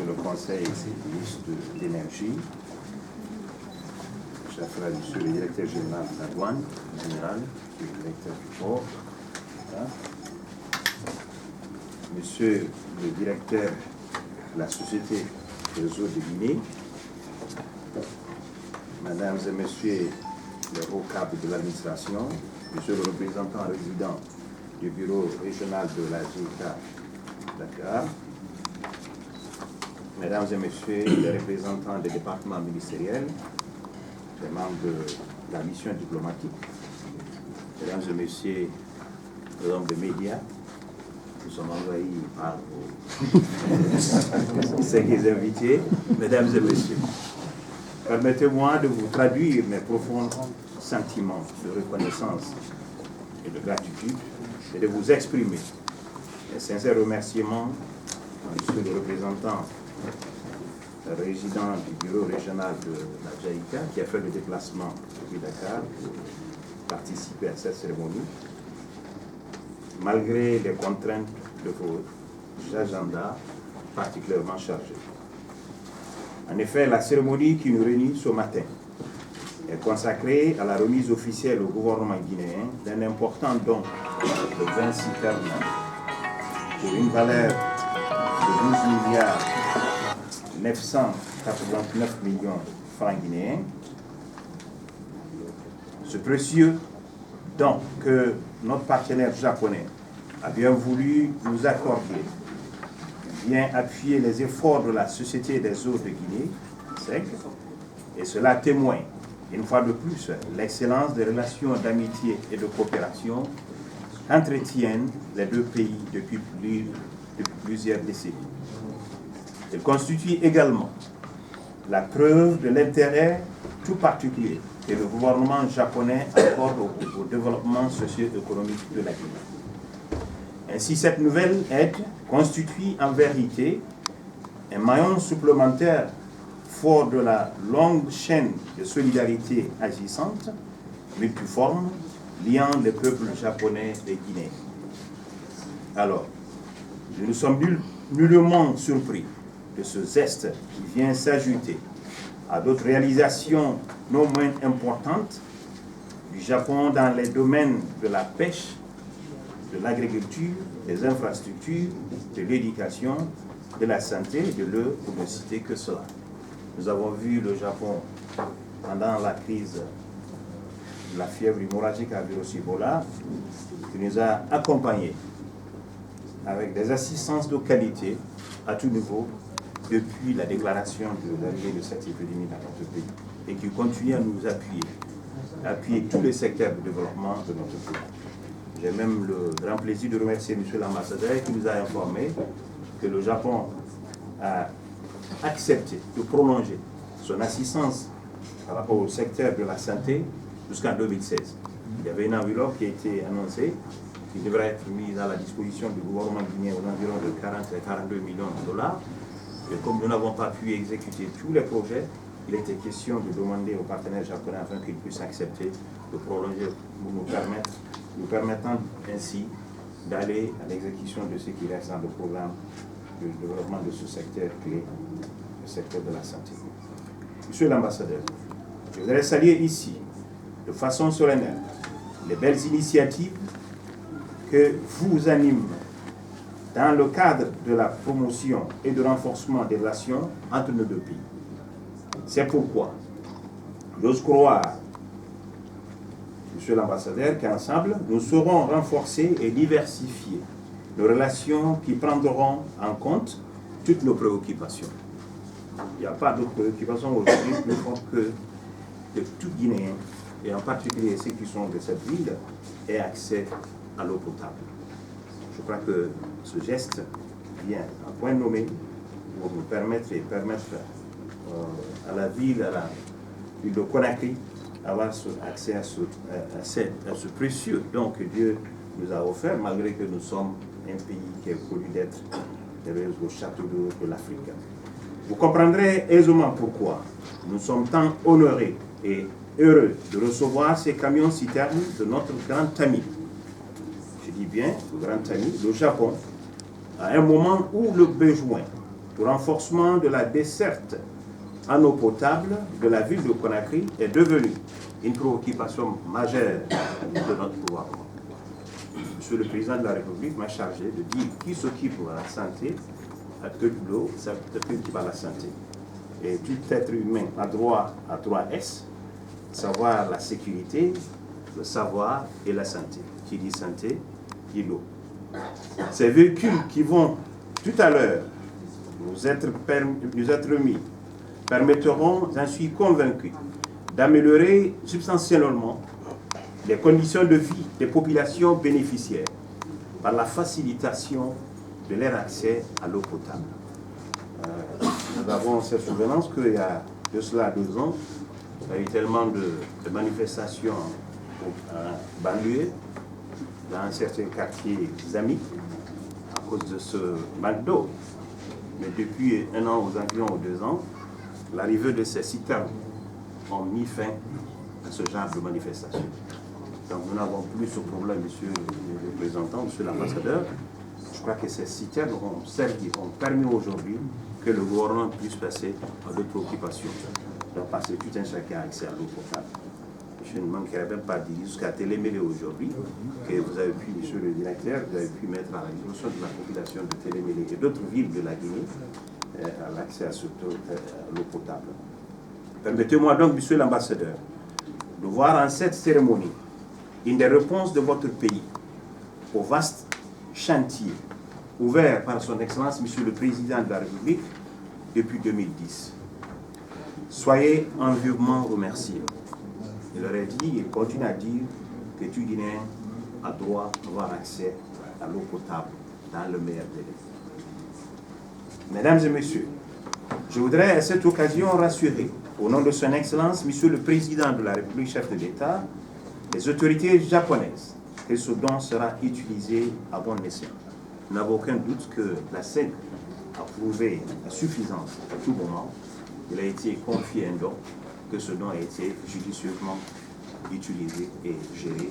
le Conseil d'énergie, chers frères et monsieur le directeur général de la douane générale, le directeur du port, voilà. Monsieur le directeur de la Société des eaux de Guinée, mesdames et messieurs les hauts cadres de l'administration, monsieur le représentant résident du bureau régional de la GICA Dakar, mesdames et messieurs les représentants des départements ministériels, les membres de la mission diplomatique, mesdames et messieurs les hommes de médias, nous sommes envahis par ces invités, mesdames et messieurs. Permettez-moi de vous traduire mes profonds sentiments de reconnaissance et de gratitude et de vous exprimer mes sincères remerciements à monsieur le représentant résident du bureau régional de la JICA qui a fait le déplacement depuis Dakar pour participer à cette cérémonie, malgré les contraintes de vos agendas particulièrement chargés. En effet, la cérémonie qui nous réunit ce matin est consacrée à la remise officielle au gouvernement guinéen d'un important don de 26 termes pour une valeur de 12 milliards 989 millions de francs guinéens. Ce précieux don que notre partenaire japonais a bien voulu nous accorder vient appuyer les efforts de la Société des eaux de Guinée, SEG, et cela témoigne, une fois de plus, l'excellence des relations d'amitié et de coopération qu'entretiennent les deux pays depuis plusieurs décennies. Il constitue également la preuve de l'intérêt tout particulier que le gouvernement japonais accorde au développement socio-économique de la Guinée. Ainsi, cette nouvelle aide constitue en vérité un maillon supplémentaire fort de la longue chaîne de solidarité agissante, multiforme, liant les peuples japonais et guinéens. Alors, nous sommes nullement surpris de ce geste qui vient s'ajouter à d'autres réalisations non moins importantes du Japon dans les domaines de la pêche, de l'agriculture, des infrastructures, de l'éducation, de la santé, de l'eau, pour ne citer que cela. Nous avons vu le Japon pendant la crise de la fièvre hémorragique à virus Ebola, qui nous a accompagnés avec des assistances de qualité à tout niveau depuis la déclaration de l'arrivée de cette épidémie dans notre pays et qui continue à nous appuyer tous les secteurs de développement de notre pays. J'ai même le grand plaisir de remercier M. l'ambassadeur qui nous a informé que le Japon a accepté de prolonger son assistance par rapport au secteur de la santé jusqu'en 2016. Il y avait une enveloppe qui a été annoncée, qui devrait être mise à la disposition du gouvernement guinéen aux environs de 40 à 42 millions de dollars. Et comme nous n'avons pas pu exécuter tous les projets, il était question de demander aux partenaires japonais afin qu'ils puissent accepter de prolonger pour nous permettant ainsi d'aller à l'exécution de ce qui reste dans le programme de développement de ce secteur clé, le secteur de la santé. Monsieur l'ambassadeur, je voudrais saluer ici, de façon solennelle, les belles initiatives que vous animent dans le cadre de la promotion et de renforcement des relations entre nos deux pays. C'est pourquoi j'ose croire, Monsieur l'ambassadeur, qu'ensemble, nous saurons renforcer et diversifier nos relations qui prendront en compte toutes nos préoccupations. Il n'y a pas d'autres préoccupations aujourd'hui plus fortes que tout Guinéen, et en particulier ceux qui sont de cette ville, aient accès à l'eau potable. Je crois que ce geste vient à point nommé pour nous permettre à la ville de Conakry avoir accès à ce précieux don que Dieu nous a offert, malgré que nous sommes un pays qui est connu d'être le château d'eau de l'Afrique. Vous comprendrez aisément pourquoi nous sommes tant honorés et heureux de recevoir ces camions-citernes de notre grand ami. Je dis bien, le grand ami, le Japon, à un moment où le besoin le renforcement de la desserte en eau potable de la ville de Conakry est devenu une préoccupation majeure de notre gouvernement. Monsieur le Président de la République m'a chargé de dire qui s'occupe de la santé, de l'eau, ça s'occupe de la santé. Et tout être humain a droit à 3S, savoir la sécurité, le savoir et la santé. Qui dit santé, dit l'eau. Ces véhicules qui vont tout à l'heure nous être remis permettront, j'en suis convaincu, d'améliorer substantiellement les conditions de vie des populations bénéficiaires par la facilitation de leur accès à l'eau potable. Nous avons cette souvenance qu'il y a de cela 2 ans, il y a eu tellement de manifestations en banlieue, dans certains quartiers amis, à cause de ce manque d'eau. Mais depuis 1 an aux environs ou 2 ans, l'arrivée de ces citernes ont mis fin à ce genre de manifestation. Donc nous n'avons plus ce problème, monsieur le représentant, monsieur l'ambassadeur. Je crois que ces citernes ont servi, ont permis aujourd'hui que le gouvernement puisse passer à d'autres occupations. Donc parce que tout un chacun a accès à l'eau potable. Je ne manquerai même pas de dire jusqu'à Télémélé aujourd'hui, que vous avez pu, monsieur le directeur, vous avez pu mettre à la disposition de la population de Télémélé et d'autres villes de la Guinée l'accès à l'eau potable. Permettez-moi donc, monsieur l'ambassadeur, de voir en cette cérémonie une des réponses de votre pays au vaste chantier ouvert par son Excellence, monsieur le Président de la République, depuis 2010. Soyez envieusement remerciés. Il leur a dit, il continue à dire que tout Guinéen a droit d'avoir accès à l'eau potable dans le meilleur délai. Mesdames et messieurs, je voudrais à cette occasion rassurer, au nom de son Excellence, monsieur le Président de la République, chef de l'État, les autorités japonaises, que ce don sera utilisé à bon escient. Nous n'avons aucun doute que la SEC a prouvé la suffisance à tout moment. Il a été confié un don, que ce don a été judicieusement utilisé et géré.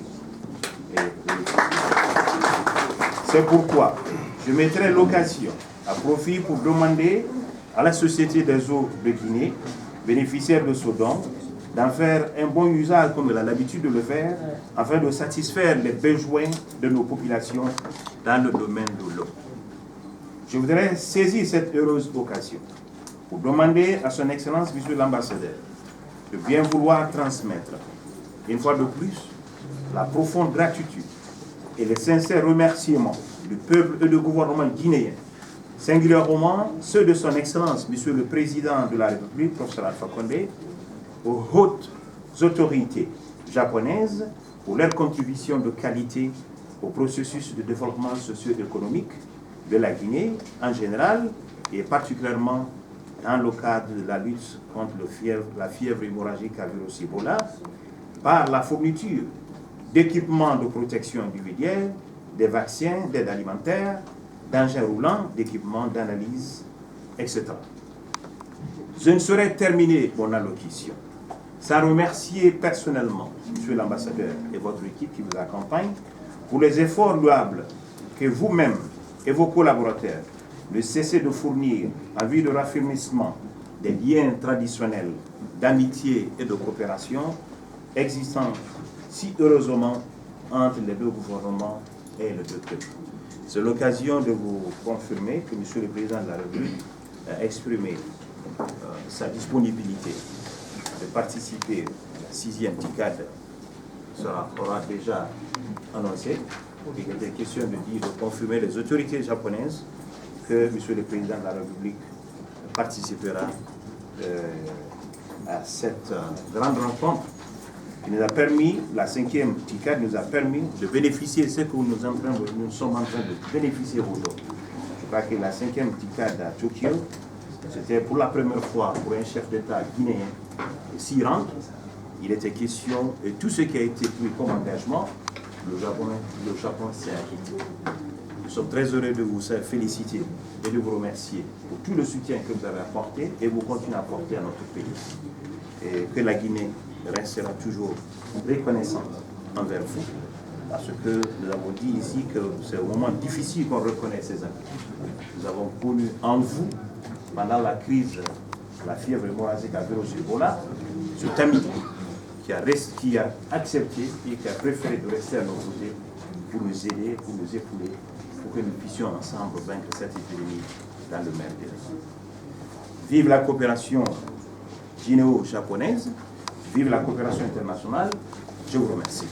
C'est pourquoi je mettrai l'occasion à profit pour demander à la Société des eaux de Guinée, bénéficiaire de ce don, d'en faire un bon usage comme elle a l'habitude de le faire, afin de satisfaire les besoins de nos populations dans le domaine de l'eau. Je voudrais saisir cette heureuse occasion pour demander à son Excellence, monsieur l'ambassadeur, de bien vouloir transmettre, une fois de plus, la profonde gratitude et les sincères remerciements du peuple et du gouvernement guinéen, singulièrement ceux de son Excellence, monsieur le Président de la République, professeur Alpha Condé, aux hautes autorités japonaises pour leur contribution de qualité au processus de développement socio-économique de la Guinée en général et particulièrement dans le cadre de la lutte contre la fièvre hémorragique à virus Ebola par la fourniture d'équipements de protection individuelle, des vaccins, d'aide alimentaire, d'engins roulants, d'équipements d'analyse, etc. Je ne saurais terminer mon allocution sans remercier personnellement monsieur l'ambassadeur et votre équipe qui vous accompagne pour les efforts louables que vous-même et vos collaborateurs ne cessez de fournir en vue de raffermissement des liens traditionnels d'amitié et de coopération existant si heureusement entre les deux gouvernements et les deux peuples. C'est l'occasion de vous confirmer que monsieur le Président de la République a exprimé sa disponibilité de participer à la 6e TICAD aura déjà annoncé. Il était question de confirmer les autorités japonaises que monsieur le Président de la République participera à cette grande rencontre qui nous a permis, la 5e TICAD nous a permis de bénéficier de ce que nous sommes en train de bénéficier aujourd'hui. Je crois que la 5e TICAD à Tokyo, c'était pour la première fois pour un chef d'État guinéen de s'y rendre. Il était question, et tout ce qui a été pris comme engagement, le Japon s'est acquitté. Nous sommes très heureux de vous féliciter et de vous remercier pour tout le soutien que vous avez apporté et vous continuez à apporter à notre pays. Et que la Guinée restera toujours reconnaissante envers vous, parce que nous avons dit ici que c'est au moment difficile qu'on reconnaît ces amis. Nous avons connu en vous pendant la crise de la fièvre hémorragique à virus Ebola, ce Tami qui a accepté et qui a préféré de rester à nos côtés pour nous aider, pour nous épauler, pour que nous puissions ensemble vaincre cette épidémie dans le même délai. Vive la coopération guinéo-japonaise, vive la coopération internationale. Je vous remercie.